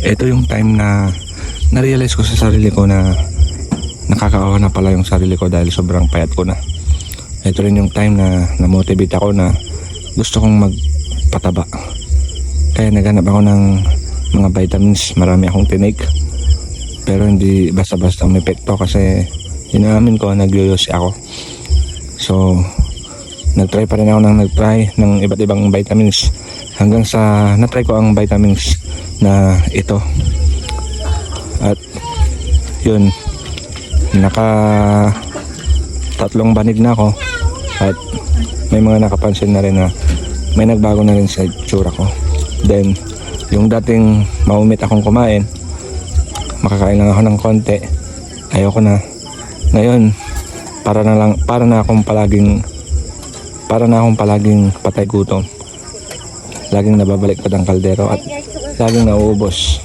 Ito yung time na na-realize ko sa sarili ko na nakakaawa na pala yung sarili ko dahil sobrang payat ko na. Ito rin yung time na na-motivate ako na gusto kong magpataba. Kaya naghanap ako ng mga vitamins. Marami akong tinake. Pero hindi basta-basta ang epekto kasi inaamin ko nagyoyosi ako. So nagtry pa rin ako ng iba't ibang vitamins hanggang sa natry ko ang vitamins na ito. At yun, naka 3 banig na ako at may mga nakapansin na rin na may nagbago na rin sa itsura ko. Then yung dating maumit akong kumain, makakain lang ako ng konti, ayoko na. Ngayon para na akong palaging patay gutom. Laging nababalik ko ng kaldero at laging nauubos.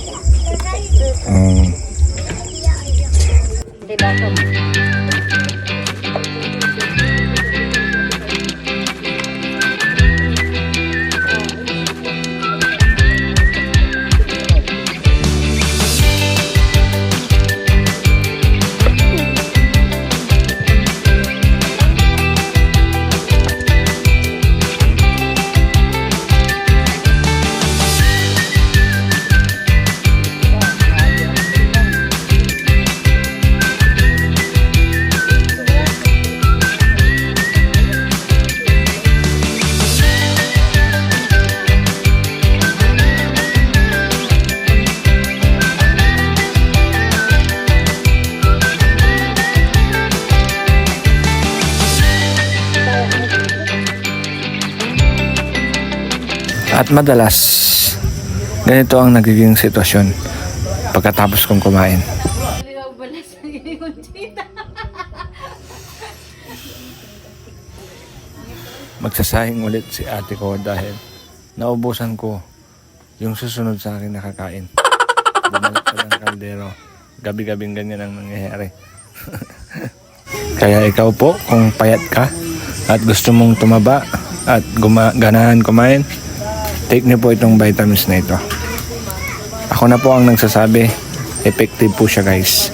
At madalas, ganito ang nagiging sitwasyon pagkatapos kong kumain. Magsasahing ulit si ate ko dahil naubusan ko yung susunod sa akin nakakain. Bumalik ko ng kaldero. Gabi-gabing ganyan ang nangyayari. Kaya ikaw po, kung payat ka at gusto mong tumaba at ganahan kumain, take niyo po itong vitamins na ito. Ako na po ang nagsasabi, effective po siya guys.